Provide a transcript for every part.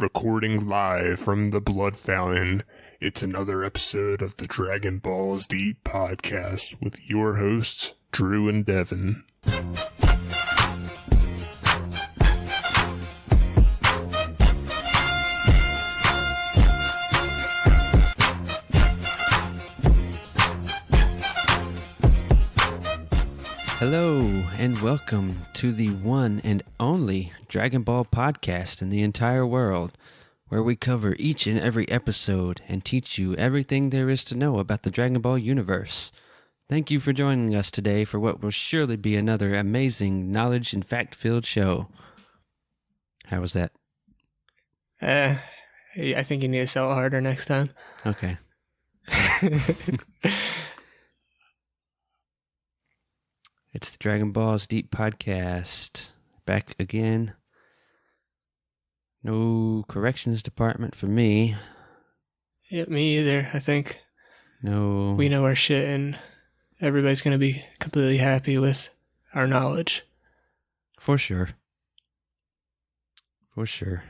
Recording live from the Blood Fountain, it's another episode of the Dragon Ball Z podcast with your hosts, Drew and Devin. Hello, and welcome to the one and only Dragon Ball podcast in the entire world, where we cover each and every episode and teach you everything there is to know about the Dragon Ball universe. Thank you for joining us today for what will surely be another amazing knowledge and fact-filled show. How was that? I think you need to sell it harder next time. Okay. It's the Dragon Ball's Deep podcast. Back again. No corrections department for me. Yeah, me either, I think. No. We know our shit and everybody's going to be completely happy with our knowledge. For sure. For sure.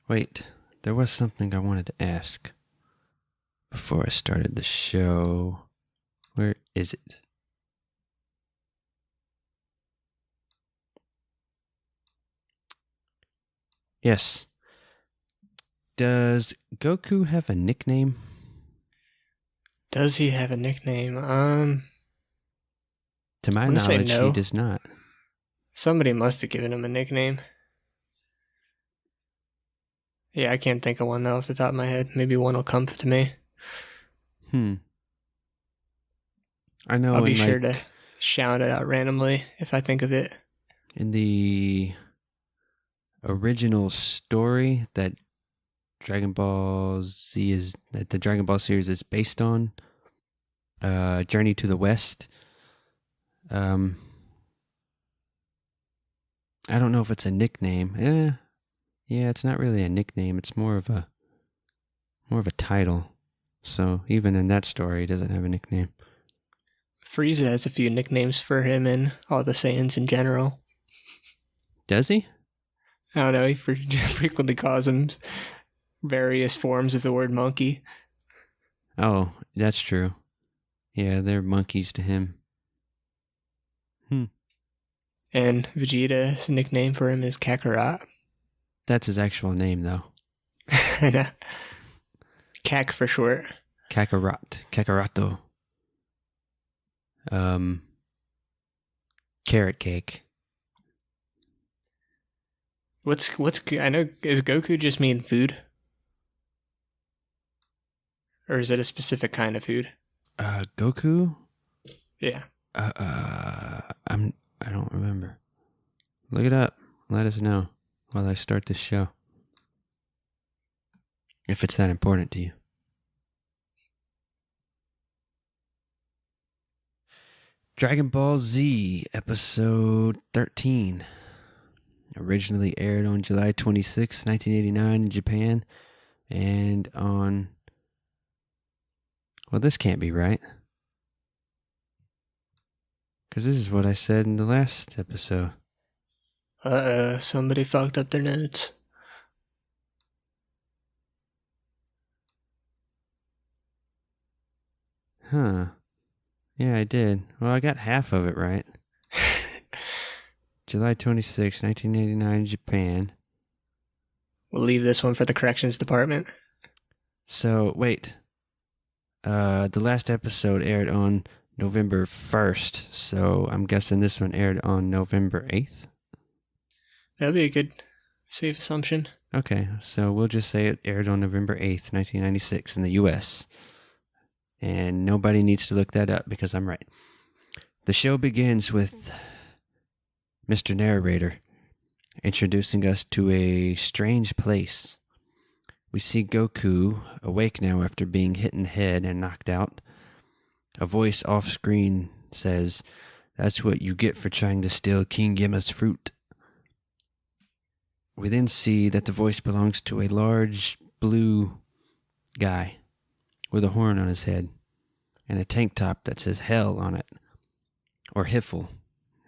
Wait, there was something I wanted to ask before I started the show. Where is it? Yes. Does Goku have a nickname? Does he have a nickname? To my I'm gonna say knowledge, no. he does not. Somebody must have given him a nickname. Yeah, I can't think of one though off the top of my head. Maybe one will come to me. I know. I'll be sure to shout it out randomly if I think of it. In the original story that Dragon Ball Z is, that the Dragon Ball series is based on, Journey to the West. I don't know if it's a nickname. Yeah, it's not really a nickname. It's more of a title. So even in that story, he doesn't have a nickname. Frieza has a few nicknames for him and all the Saiyans in general. Does he? I don't know, he frequently calls them various forms of the word monkey. Oh, that's true. Yeah, they're monkeys to him. And Vegeta's nickname for him is Kakarot. That's his actual name, though. Kak for short. Kakarato. Carrot cake. I know, is Goku just mean food? Or is it a specific kind of food? Goku? Yeah. I don't remember. Look it up. Let us know while I start this show. If it's that important to you. Dragon Ball Z, episode 13. Originally aired on July 26, 1989 in Japan. And on... Well, this can't be right. Because this is what I said in the last episode. Somebody fucked up their notes. Huh. Yeah, I did. Well, I got half of it right. July 26, 1989, Japan. We'll leave this one for the corrections department. So, wait. The last episode aired on November 1st, so I'm guessing this one aired on November 8th? That'd be a good, safe assumption. Okay, so we'll just say it aired on November 8th, 1996 in the U.S., and nobody needs to look that up because I'm right. The show begins with Mr. Narrator introducing us to a strange place. We see Goku awake now after being hit in the head and knocked out. A voice off screen says, "That's what you get for trying to steal King Yemma's fruit." We then see that the voice belongs to a large blue guy with a horn on his head and a tank top that says hell on it, or HFIL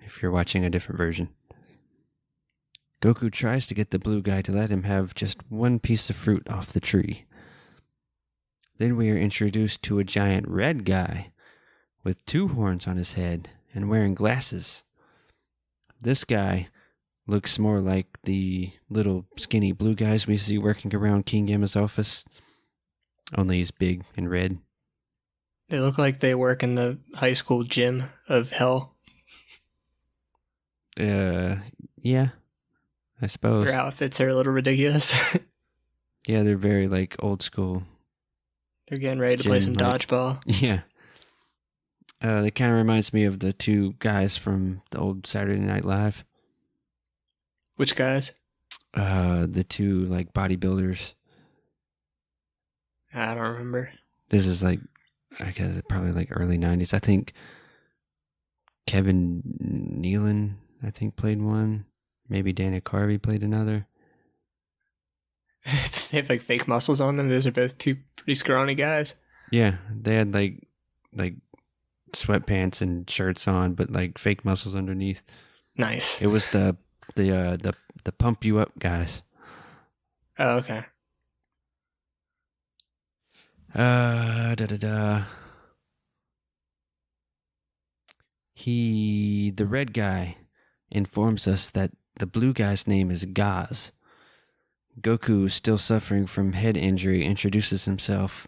if you're watching a different version. Goku tries to get the blue guy to let him have just one piece of fruit off the tree. Then we are introduced to a giant red guy with 2 horns on his head and wearing glasses. This guy looks more like the little skinny blue guys we see working around King Yemma's office, only he's big and red. They look like they work in the high school gym of hell. Yeah, I suppose. Their outfits are a little ridiculous. Yeah, they're very like old school. They're getting ready to play some Gym, like- dodgeball. Yeah. It kind of reminds me of the 2 guys from the old Saturday Night Live. Which guys? The 2 like bodybuilders. I don't remember. This is like, I guess probably like early 90s. I think Kevin Nealon, played one. Maybe Dana Carvey played another. They have like fake muscles on them. Those are both 2 pretty scrawny guys. Yeah, they had like sweatpants and shirts on, but like fake muscles underneath. Nice. It was the pump you up guys. Oh, okay. The red guy informs us that the blue guy's name is Gaz. Goku, still suffering from head injury, introduces himself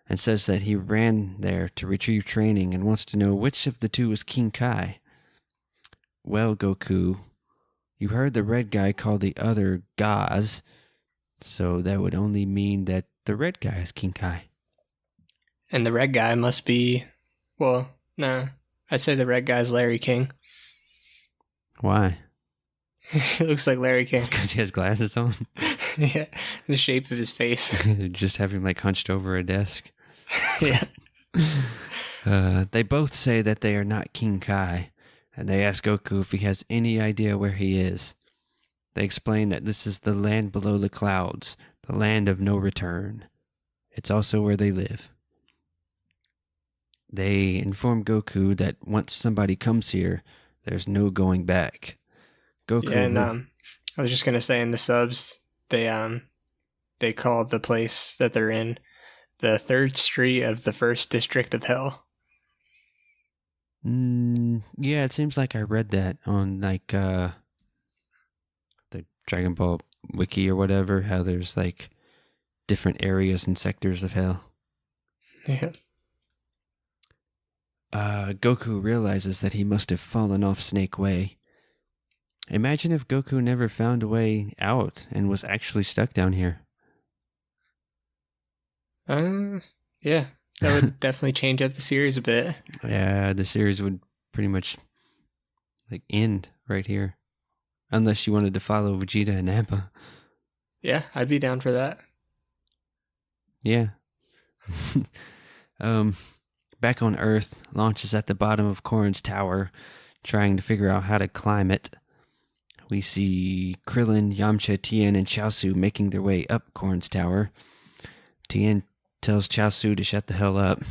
and says that he ran there to retrieve training and wants to know which of the 2 is King Kai. Well, Goku, you heard the red guy call the other Gaz, so that would only mean that the red guy is King Kai. And the red guy must be... Well, no. I'd say the red guy's Larry King. Why? He looks like Larry King. Because he has glasses on? Yeah, the shape of his face. Just have him like hunched over a desk. Yeah. They both say that they are not King Kai, and they ask Goku if he has any idea where he is. They explain that this is the land below the clouds, the land of no return. It's also where they live. They inform Goku that once somebody comes here, there's no going back. Goku. Yeah, and I was just gonna say in the subs, they call the place that they're in the 3rd Street of the 1st District of Hell. Yeah, it seems like I read that on like the Dragon Ball wiki or whatever, how there's like different areas and sectors of hell. Yeah. Goku realizes that he must have fallen off Snake Way. Imagine if Goku never found a way out and was actually stuck down here. Yeah, that would definitely change up the series a bit. Yeah, the series would pretty much like end right here. Unless you wanted to follow Vegeta and Nappa. Yeah, I'd be down for that. Yeah. Back on Earth, Launch is at the bottom of Korin's tower, trying to figure out how to climb it. We see Krillin, Yamcha, Tien, and Chaozu making their way up Korin's tower. Tien tells Chaozu to shut the hell up.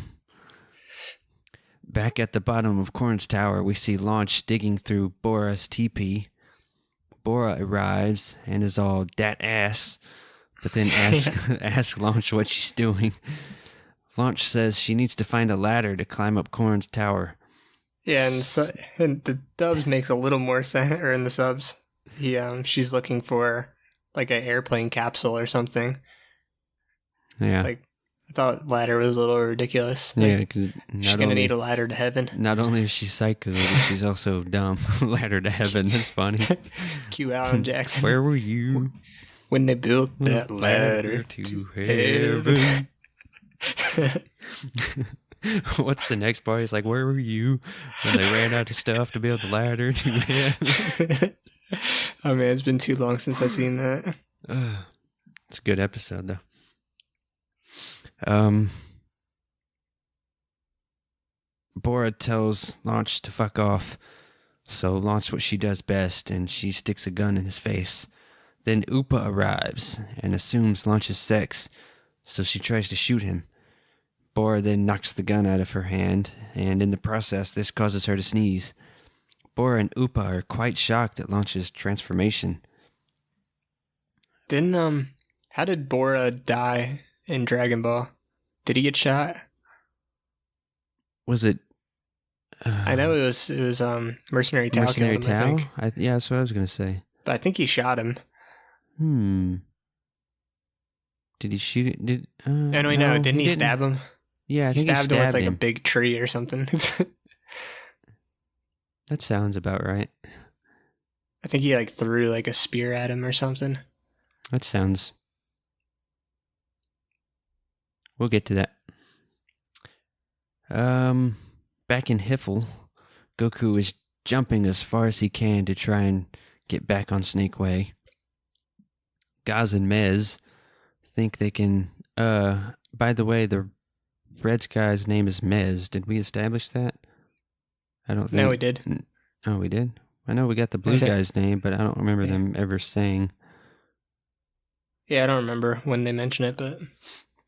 Back at the bottom of Korin's tower, we see Launch digging through Bora's teepee. Bora arrives and is all dat ass, but then asks Launch what she's doing. Launch says she needs to find a ladder to climb up Korin's tower. Yeah, and the dubs makes a little more sense, or in the subs, she's looking for like an airplane capsule or something. Yeah. Like, I thought ladder was a little ridiculous. Yeah, Like, because she's gonna need a ladder to heaven. Not only is she psycho, but she's also dumb. Ladder to heaven. That's funny. Cue Alan Jackson. Where were you when they built that ladder to heaven? What's the next part? It's like, where were you when they ran out of stuff to build the ladder to heaven? Oh man, it's been too long since I've seen that. It's a good episode though. Bora tells Launch to fuck off, so Launch what she does best, and she sticks a gun in his face. Then Upa arrives and assumes Launch's sex, so she tries to shoot him. Bora then knocks the gun out of her hand, and in the process, this causes her to sneeze. Bora and Upa are quite shocked at Launch's transformation. Didn't how did Bora die in Dragon Ball? Did he get shot? Was it? I know it was Mercenary Tao killed Mercenary him, Tao? I think. Yeah, that's what I was gonna say. But I think he shot him. Did he shoot it? No, didn't he stab him? Yeah, I He think he stabbed him with like him. a big tree or something. That sounds about right. I think he like threw like a spear at him or something. That sounds. We'll get to that. Back in HFIL, Goku is jumping as far as he can to try and get back on Snake Way. Gaz and Mez think they can. By the way, the red guy's name is Mez. Did we establish that? I don't think. No, we did. Oh, we did? I know we got the blue guy's name, but I don't remember them ever saying. Yeah, I don't remember when they mentioned it, but...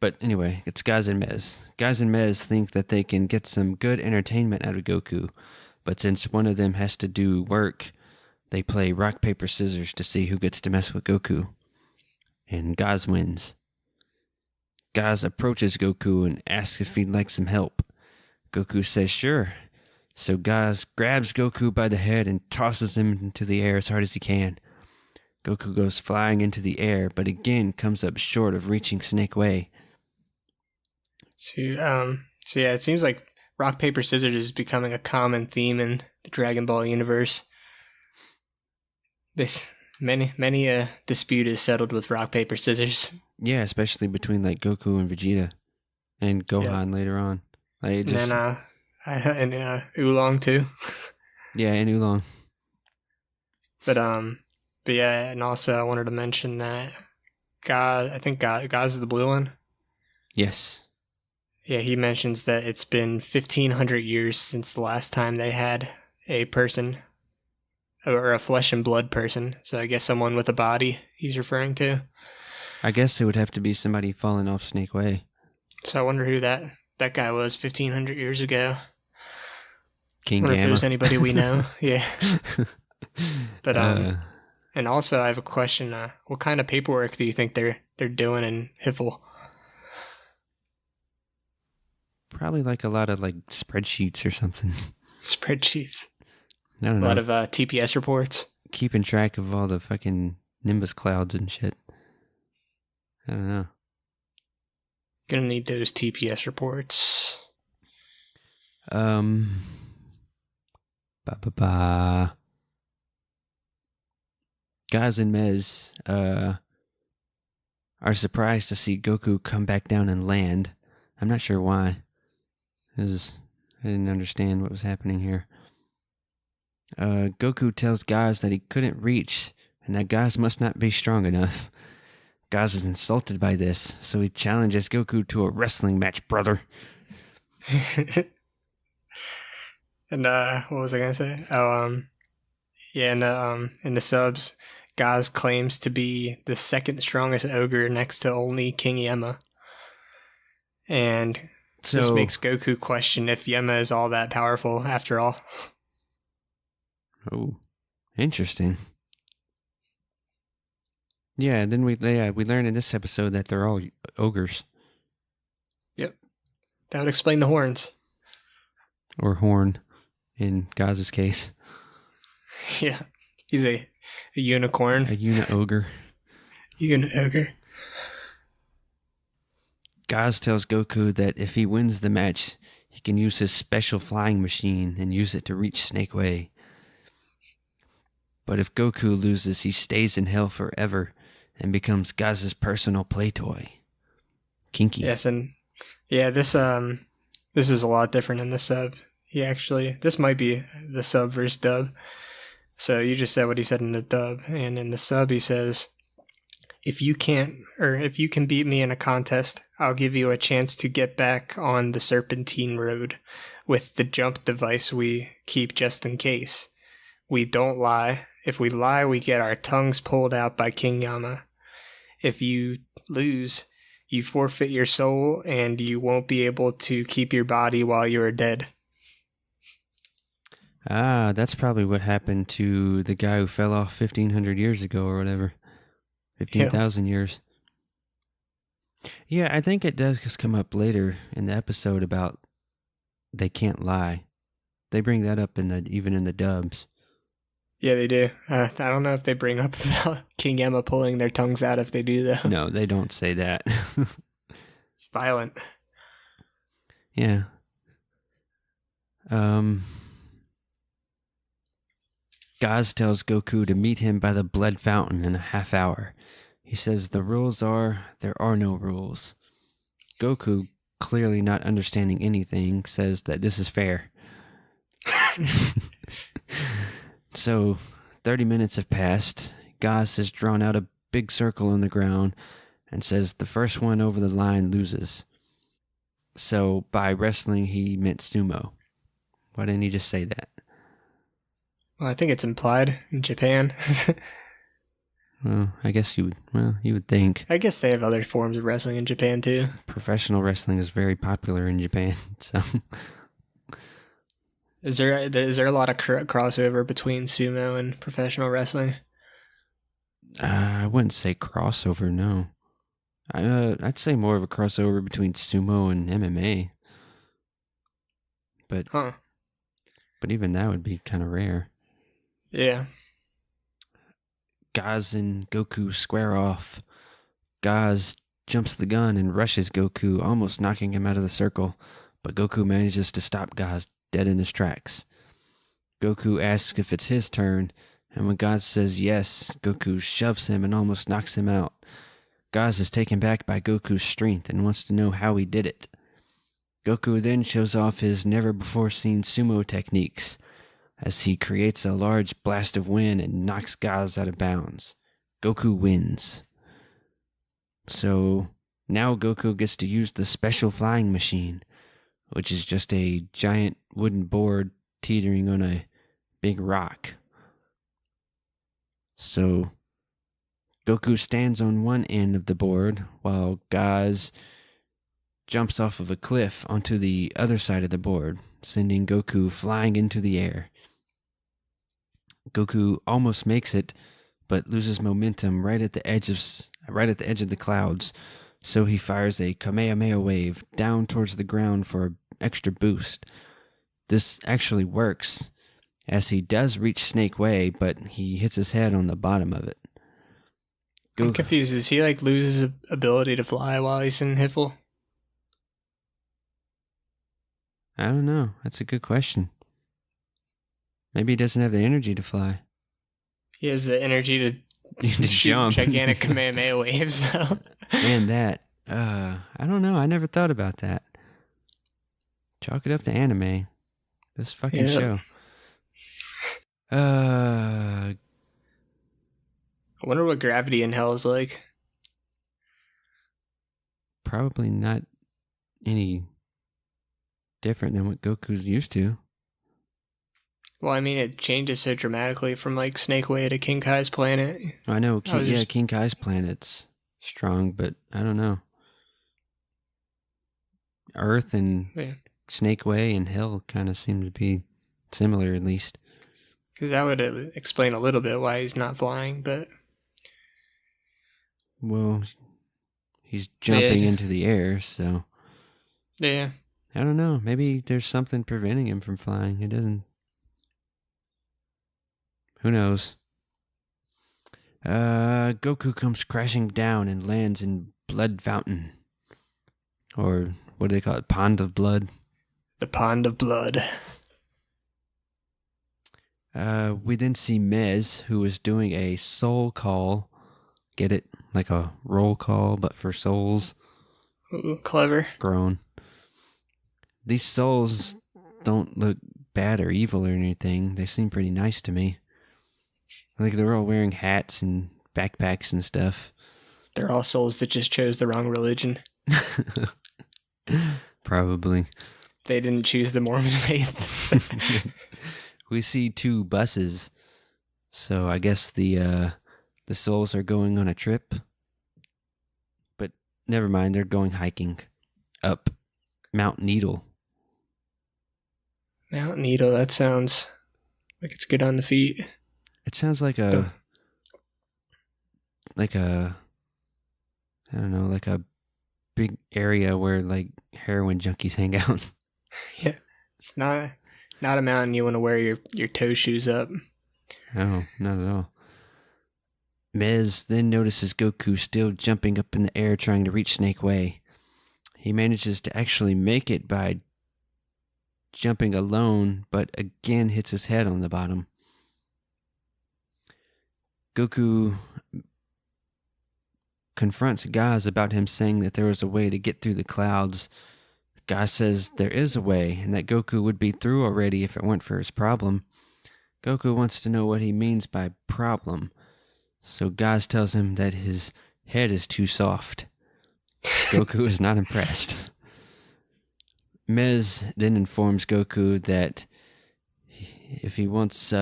But anyway, it's Gaz and Mez. Gaz and Mez think that they can get some good entertainment out of Goku, but since one of them has to do work, they play rock, paper, scissors to see who gets to mess with Goku. And Gaz wins. Gaz approaches Goku and asks if he'd like some help. Goku says sure. So Gaz grabs Goku by the head and tosses him into the air as hard as he can. Goku goes flying into the air, but again comes up short of reaching Snake Way. So yeah, it seems like rock, paper, scissors is becoming a common theme in the Dragon Ball universe. This many dispute is settled with rock, paper, scissors. Yeah, especially between like Goku and Vegeta, and Gohan later on. Like, just, and Oolong too. Yeah, and Oolong. But yeah, and also I wanted to mention that I think Gaz is the blue one. Yes. Yeah, he mentions that it's been 1,500 years since the last time they had a person, or a flesh and blood person. So I guess someone with a body he's referring to. I guess it would have to be somebody falling off Snake Way. So I wonder who that guy was 1,500 years ago. King Yemma. If it was Yemma. anybody we know. Yeah. But and also I have a question. What kind of paperwork do you think they're doing in HFIL? Probably like a lot of like spreadsheets or something. Spreadsheets. I don't know. A lot of TPS reports. Keeping track of all the fucking Nimbus clouds and shit. I don't know. Gonna need those TPS reports. Ba ba ba. Gaz and Mez are surprised to see Goku come back down and land. I'm not sure why. I didn't understand what was happening here. Goku tells Gaz that he couldn't reach and that Gaz must not be strong enough. Gaz is insulted by this, so he challenges Goku to a wrestling match, brother. And what was I gonna say? Oh, yeah, in the subs, Gaz claims to be the second strongest ogre next to only King Yemma. And this makes Goku question if Yemma is all that powerful after all. Oh, interesting. Yeah, then we learn in this episode that they're all ogres. Yep. That would explain the horns. Or horn, in Gaz's case. Yeah. He's a unicorn. A uni-ogre. Uni-ogre. Gaz tells Goku that if he wins the match, he can use his special flying machine and use it to reach Snake Way. But if Goku loses, he stays in hell forever and becomes Gaz's personal play toy. Kinky. Yes, and yeah, this is a lot different in the sub. This might be the sub versus dub. So you just said what he said in the dub, and in the sub he says, if you can beat me in a contest, I'll give you a chance to get back on the Serpentine Road with the jump device we keep just in case. We don't lie. If we lie, we get our tongues pulled out by King Yemma. If you lose, you forfeit your soul and you won't be able to keep your body while you are dead. Ah, that's probably what happened to the guy who fell off 1,500 years ago or whatever. 15,000 years. Yeah, I think it does just come up later in the episode about they can't lie. They bring that up even in the dubs. Yeah, they do. I don't know if they bring up about King Yemma pulling their tongues out if they do, though. No, they don't say that. It's violent. Yeah. Gaz tells Goku to meet him by the blood fountain in a half hour. He says the rules are there are no rules. Goku, clearly not understanding anything, says that this is fair. So, 30 minutes have passed. Gaz has drawn out a big circle on the ground and says the first one over the line loses. So, by wrestling, he meant sumo. Why didn't he just say that? Well, I think it's implied in Japan. Well, I guess you would think. I guess they have other forms of wrestling in Japan, too. Professional wrestling is very popular in Japan, so... Is there a lot of crossover between sumo and professional wrestling? I wouldn't say crossover, no. I'd say more of a crossover between sumo and MMA. But even that would be kind of rare. Yeah. Gaz and Goku square off. Gaz jumps the gun and rushes Goku, almost knocking him out of the circle. But Goku manages to stop Gaz dead in his tracks. Goku asks if it's his turn, and when Gaz says yes, Goku shoves him and almost knocks him out. Gaz is taken back by Goku's strength and wants to know how he did it. Goku then shows off his never-before-seen sumo techniques as he creates a large blast of wind and knocks Gaz out of bounds. Goku wins. So now Goku gets to use the special flying machine, which is just a giant wooden board teetering on a big rock. So Goku stands on one end of the board while Gaz jumps off of a cliff onto the other side of the board, sending Goku flying into the air. Goku almost makes it, but loses momentum right at the edge of the clouds. So he fires a Kamehameha wave down towards the ground for an extra boost. This actually works, as he does reach Snake Way, but he hits his head on the bottom of it. I'm confused. Does he lose his ability to fly while he's in HFIL? I don't know. That's a good question. Maybe he doesn't have the energy to fly. He has the energy to shoot jump. Gigantic Kamehameha waves, though. And that, I don't know. I never thought about that. Chalk it up to anime. This fucking show. I wonder what gravity in hell is like. Probably not any different than what Goku's used to. Well, I mean, it changes so dramatically from Snake Way to King Kai's planet. I know, King Kai's planet's strong, but I don't know. Earth and Snake Way and Hell kind of seem to be similar, at least. Because that would explain a little bit why he's not flying, but... Well, he's jumping into the air, so... Yeah. I don't know. Maybe there's something preventing him from flying. It doesn't... Who knows? Goku comes crashing down and lands in Blood Fountain. Or what do they call it? Pond of Blood? The Pond of Blood. We then see Mez, who is doing a soul call. Get it? Like a roll call, but for souls. Ooh, clever. Grown. These souls don't look bad or evil or anything. They seem pretty nice to me. Like they're all wearing hats and backpacks and stuff. They're all souls that just chose the wrong religion. Probably. They didn't choose the Mormon faith. We see 2 buses. So I guess the souls are going on a trip. But never mind, they're going hiking up Mount Needle. Mount Needle, that sounds like it's good on the feet. It sounds like like a, I don't know, like a big area where like heroin junkies hang out. Yeah, it's not a mountain you want to wear your toe shoes up. No, not at all. Mez then notices Goku still jumping up in the air trying to reach Snake Way. He manages to actually make it by jumping alone, but again hits his head on the bottom. Goku confronts Gaz about him saying that there was a way to get through the clouds. Gaz says there is a way, and that Goku would be through already if it weren't for his problem. Goku wants to know what he means by problem, so Gaz tells him that his head is too soft. Goku is not impressed. Mez then informs Goku that if he wants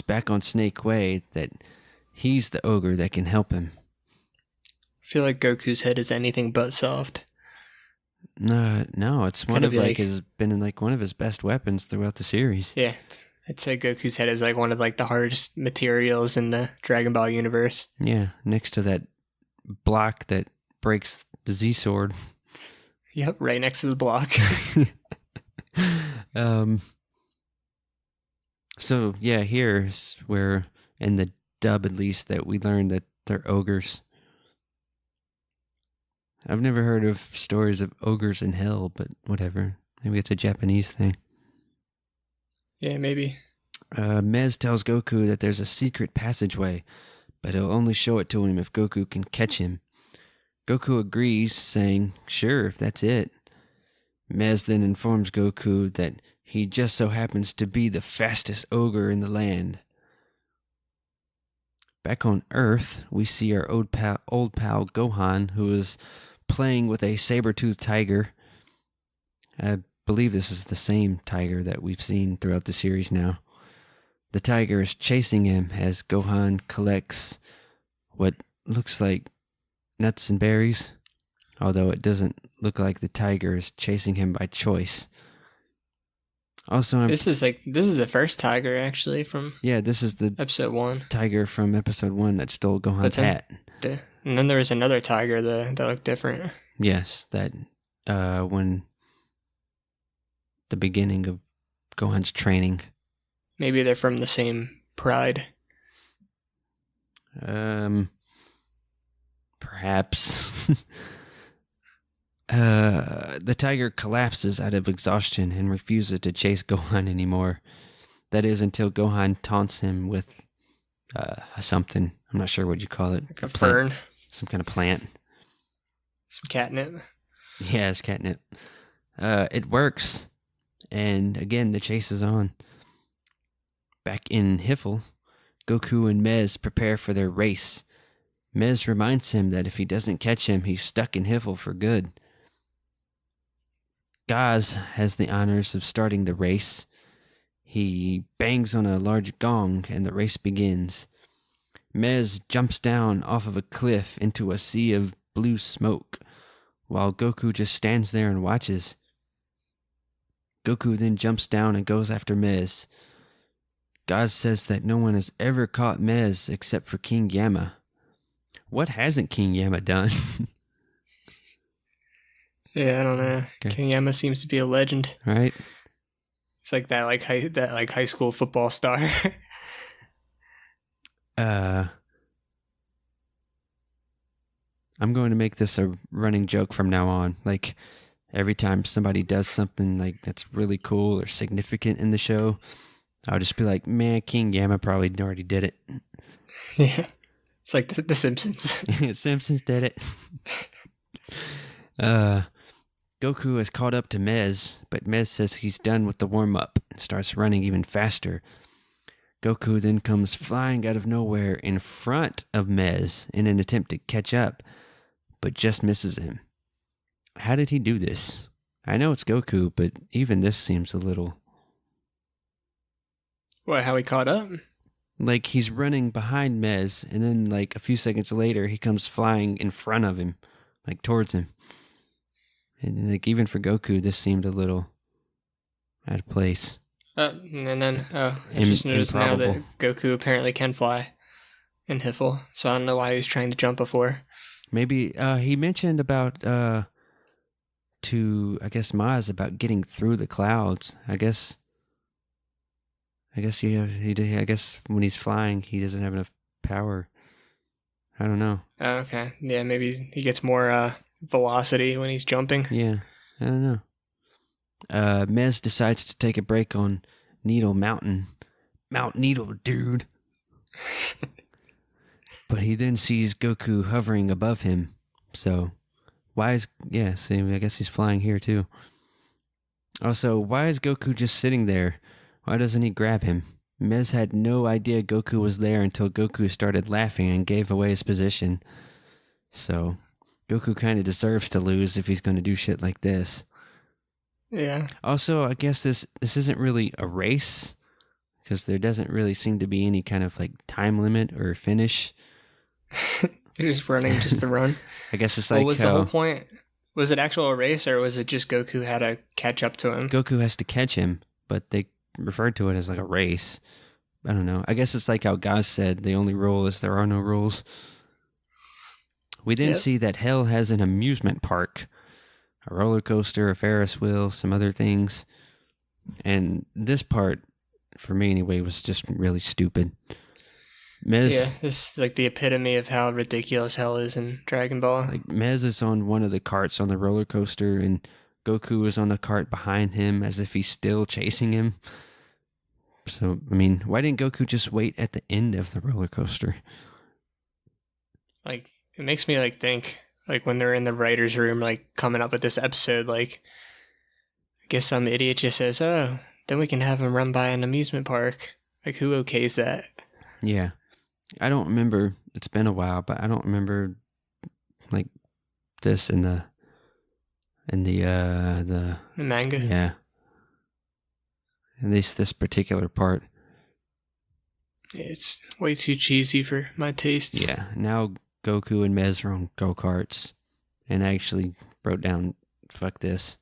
back on Snake Way, that he's the ogre that can help him. I feel like Goku's head is anything but soft. No, it's one Kind of of like like- has been like one of his best weapons throughout the series. Yeah, I'd say Goku's head is like one of like the hardest materials in the Dragon Ball universe. Yeah, next to that block that breaks the Z sword. Yep, right next to the block. So yeah, here's where in the dub at least that we learned that they're ogres. I've never heard of stories of ogres in hell, but whatever. Maybe it's a Japanese thing. Yeah, maybe. Mez tells Goku that there's a secret passageway, but he'll only show it to him if Goku can catch him. Goku agrees, saying, sure, if that's it. Mez then informs Goku that he just so happens to be the fastest ogre in the land. Back on Earth, we see our old pal Gohan, who is playing with a saber-toothed tiger. I believe this is the same tiger that we've seen throughout the series now. The tiger is chasing him as Gohan collects what looks like nuts and berries, although it doesn't look like the tiger is chasing him by choice. Also, This is the first tiger actually from this is the episode 1. tiger from episode 1 that stole Gohan's then- hat. And then there was another tiger that looked different. Yes, that when the beginning of Gohan's training. Maybe they're from the same pride. Perhaps. The tiger collapses out of exhaustion and refuses to chase Gohan anymore. That is until Gohan taunts him with something. I'm not sure what you call it. Like a plant. fern. Some kind of plant. Some catnip. Yeah, it's catnip. It works. And again, the chase is on. Back in HFIL, Goku and Mez prepare for their race. Mez reminds him that if he doesn't catch him, he's stuck in HFIL for good. Gaz has the honors of starting the race. He bangs on a large gong and the race begins. Mez jumps down off of a cliff into a sea of blue smoke, while Goku just stands there and watches. Goku then jumps down and goes after Mez. Gaz says that no one has ever caught Mez except for King Yemma. What hasn't King Yemma done? Yeah, I don't know. Okay. King Yemma seems to be a legend. Right? It's like that high school football star. I'm going to make this a running joke from now on. Like, every time somebody does something like that's really cool or significant in the show, I'll just be like, man, King Yemma probably already did it. Yeah. It's like the Simpsons. Simpsons did it. Goku is caught up to Mez, but Mez says he's done with the warm-up and starts running even faster. Goku then comes flying out of nowhere in front of Mez in an attempt to catch up, but just misses him. How did he do this? I know it's Goku, but even this seems a little... What, how he caught up? Like, he's running behind Mez, and then, like, a few seconds later, he comes flying in front of him, like, towards him. And, like, even for Goku, this seemed a little out of place. And then, I just noticed now that Improbable. Goku apparently can fly. in HFIL, so I don't know why he was trying to jump before. Maybe he mentioned about to I guess Maz about getting through the clouds. I guess I guess when he's flying, he doesn't have enough power. I don't know. Oh, okay. Yeah, maybe he gets more velocity when he's jumping. Yeah, I don't know. Mez decides to take a break on Needle Mountain. Mount Needle, dude. But he then sees Goku hovering above him. So, see, I guess he's flying here too. Also, why is Goku just sitting there? Why doesn't he grab him? Mez had no idea Goku was there until Goku started laughing and gave away his position. So, Goku kind of deserves to lose if he's going to do shit like this. Yeah. Also, I guess this isn't really a race, because there doesn't really seem to be any kind of like time limit or finish. You're just running just to run. I guess it's like what was the whole point? Was it actual a race, or was it just Goku had to catch up to him? Goku has to catch him, but they referred to it as like a race. I don't know. I guess it's like how Gaz said, the only rule is there are no rules. We then see that Hell has an amusement park, a roller coaster, a Ferris wheel, some other things. And this part, for me anyway, was just really stupid. Yeah, this is like the epitome of how ridiculous Hell is in Dragon Ball. Like Mez is on one of the carts on the roller coaster, and Goku is on the cart behind him as if he's still chasing him. So, I mean, why didn't Goku just wait at the end of the roller coaster? Like, it makes me like think, like when they're in the writer's room, like coming up with this episode, like I guess some idiot just says, "Oh, then we can have him run by an amusement park." Like, who okays that? Yeah. I don't remember, it's been a while, but I don't remember like this in the manga. Yeah. At least this particular part. It's way too cheesy for my tastes. Yeah. Now Goku and Mez are on go-karts and actually wrote down, fuck this.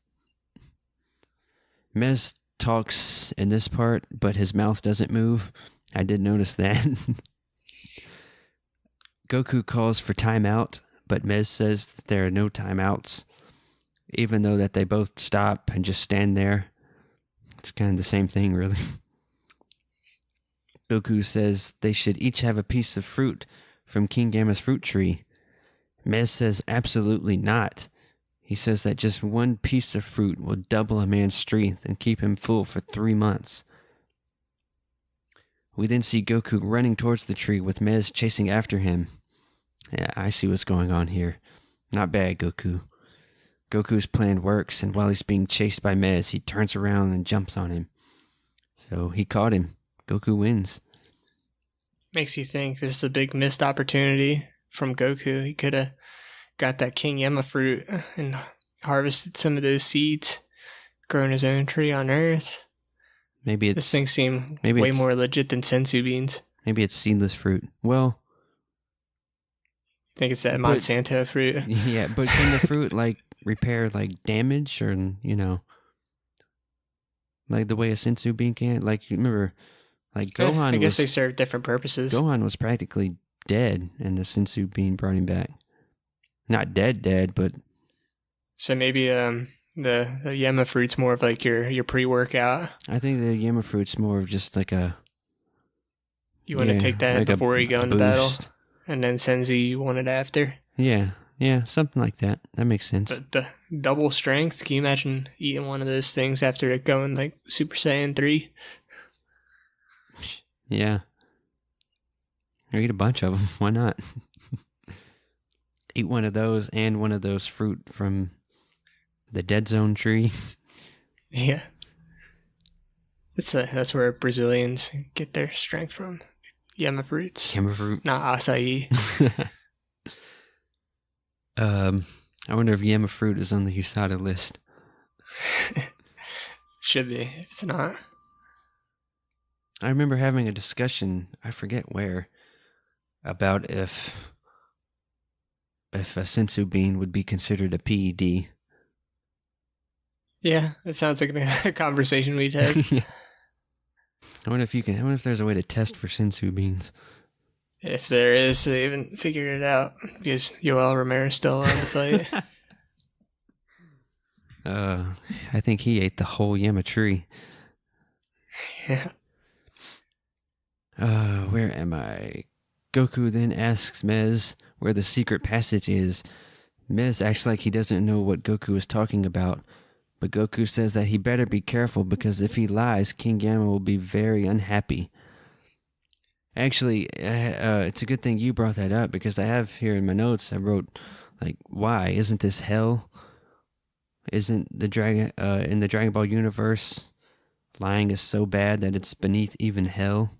Mez talks in this part, but his mouth doesn't move. I did notice that. Goku calls for timeout, but Mez says that there are no timeouts, even though that they both stop and just stand there. It's kind of the same thing, really. Goku says they should each have a piece of fruit from King Yemma's fruit tree. Mez says absolutely not. He says that just one piece of fruit will double a man's strength and keep him full for 3 months. We then see Goku running towards the tree with Mez chasing after him. Yeah, I see what's going on here. Not bad, Goku. Goku's plan works, and while he's being chased by Mez, he turns around and jumps on him. So he caught him. Goku wins. Makes you think this is a big missed opportunity from Goku. He could have got that King Yemma fruit and harvested some of those seeds, grown his own tree on Earth. Maybe it's... This thing seemed way more legit than sensu beans. Maybe it's seedless fruit. Well... I think it's that Monsanto fruit. Yeah, but can the fruit, like, repair, like, damage or, you know... Like the way a sensu bean can? Like, you remember... Like, Gohan I guess they serve different purposes. Gohan was practically dead, and the sensu bean brought him back. Not dead, but... So maybe the Yemma fruit's more of like your pre-workout. I think the Yemma fruit's more of just like a... You want to take that like before you go into battle, and then senzu you want it after? Yeah, something like that. That makes sense. But the double strength, can you imagine eating one of those things after it going like Super Saiyan 3? Yeah. Or eat a bunch of them. Why not? Eat one of those and one of those fruit from the Dead Zone tree. Yeah. That's where Brazilians get their strength from. Yemma fruits. Yemma fruit. Not acai. I wonder if Yemma fruit is on the USADA list. Should be, if it's not. I remember having a discussion, I forget where, about if a sensu bean would be considered a PED. Yeah, it sounds like a conversation we'd have. I wonder if there's a way to test for sensu beans. If there is, they haven't figured it out because Yoel Romero's still on the fight. I think he ate the whole Yemma tree. Yeah. Where am I? Goku then asks Mez where the secret passage is. Mez acts like he doesn't know what Goku is talking about, but Goku says that he better be careful because if he lies, King Yemma will be very unhappy. Actually, it's a good thing you brought that up because I have here in my notes, I wrote, like, why? Isn't this hell? Isn't the Dragon, in the Dragon Ball universe, lying is so bad that it's beneath even hell?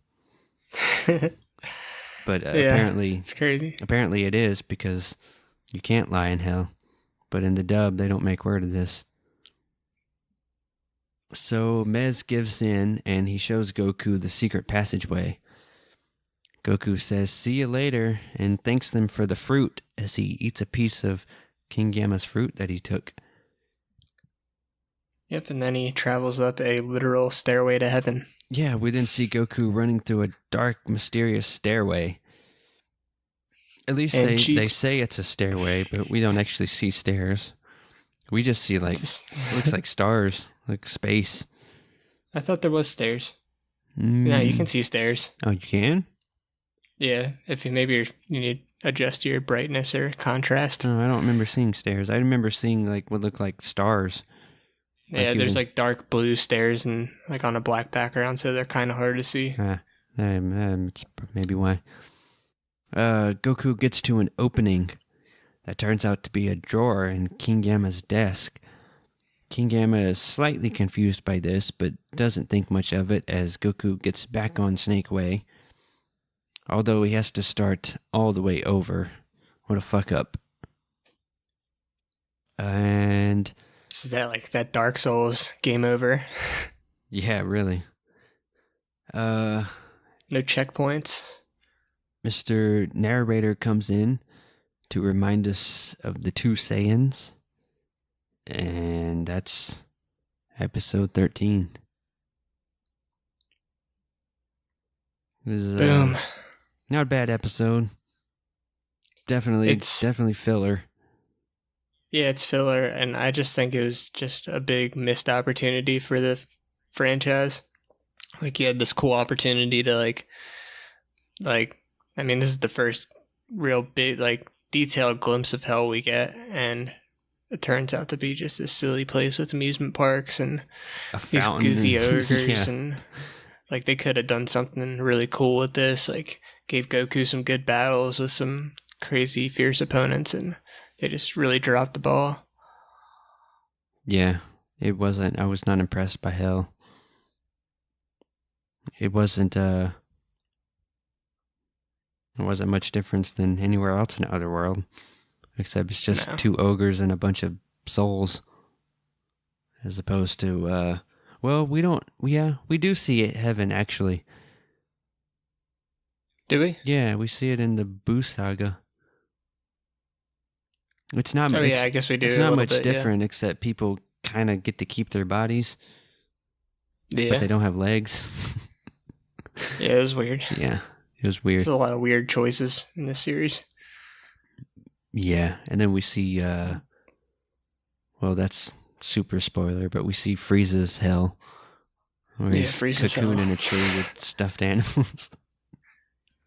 But apparently, it's crazy. Apparently it is because you can't lie in hell. But in the dub, they don't make word of this. So Mez gives in and he shows Goku the secret passageway. Goku says, "See you later," and thanks them for the fruit as he eats a piece of King Yemma's fruit that he took. Yep, and then he travels up a literal stairway to heaven. Yeah, we then see Goku running through a dark, mysterious stairway. At least they say it's a stairway, but we don't actually see stairs. We just see, like, it looks like stars, like space. I thought there was stairs. No, you can see stairs. Oh, you can? Yeah, if you maybe you need to adjust your brightness or contrast. No, I don't remember seeing stairs. I remember seeing, like, what looked like stars. Yeah, there's like dark blue stairs and like on a black background, so they're kind of hard to see. It's maybe why. Goku gets to an opening that turns out to be a drawer in King Yemma's desk. King Yemma is slightly confused by this, but doesn't think much of it as Goku gets back on Snake Way. Although he has to start all the way over. What a fuck up. And... is that like that Dark Souls game over? Yeah, really. No checkpoints. Mr. Narrator comes in to remind us of the two Saiyans. And that's episode 13. It was, boom. Not a bad episode. Definitely filler. Yeah, it's filler, and I just think it was just a big missed opportunity for the franchise. Like, you had this cool opportunity to, like, I mean, this is the first real big, like, detailed glimpse of hell we get, and it turns out to be just this silly place with amusement parks and these goofy ogres, yeah. And, like, they could have done something really cool with this, like, gave Goku some good battles with some crazy, fierce opponents, and they just really dropped the ball. Yeah, it wasn't. I was not impressed by hell. It wasn't much difference than anywhere else in Otherworld, except it's just two ogres and a bunch of souls, as opposed to well, we do see it heaven actually. Do we? Yeah, we see it in the Boo Saga. It's not. I guess we do. It's not much different, except people kind of get to keep their bodies. Yeah. But they don't have legs. Yeah, it was weird. Yeah, it was weird. There's a lot of weird choices in this series. Yeah, and then we see, well, that's super spoiler, but we see Frieza's hell. Where he's Frieza's cocoon hell in a tree with stuffed animals.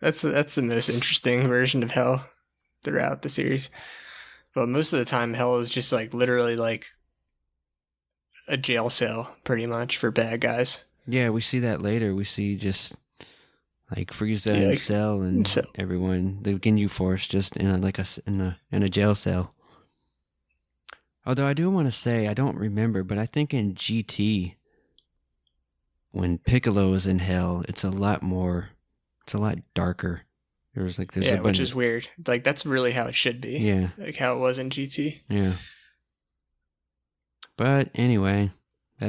That's the most interesting version of hell throughout the series. But most of the time, hell is just like literally like a jail cell, pretty much, for bad guys. Yeah, we see that later. We see just like Frieza and Cell and everyone, the Ginyu Force, just in a jail cell. Although I do want to say, I don't remember, but I think in GT, when Piccolo is in hell, it's a lot darker. There's a bunch which is weird. Like, that's really how it should be. Yeah. Like how it was in GT. Yeah. But anyway,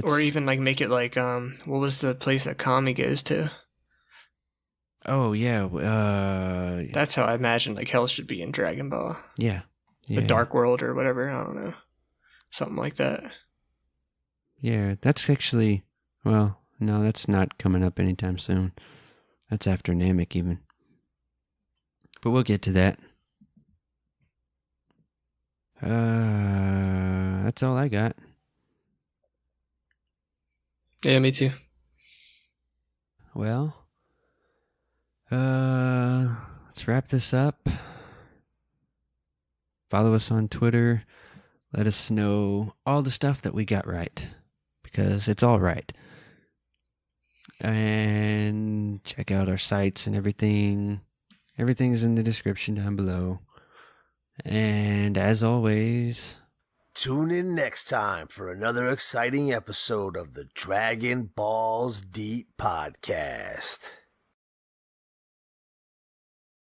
or even like make it like what was the place that Kami goes to? Oh yeah. That's how I imagine like hell should be in Dragon Ball. Yeah. The Dark World or whatever. I don't know. Something like that. Yeah, that's actually, well, no, that's not coming up anytime soon. That's after Namek even. But we'll get to that. That's all I got. Yeah, me too. Well, let's wrap this up. Follow us on Twitter. Let us know all the stuff that we got right, because it's all right. And check out our sites and everything. Everything is in the description down below. And as always, tune in next time for another exciting episode of the Dragon Balls Deep Podcast.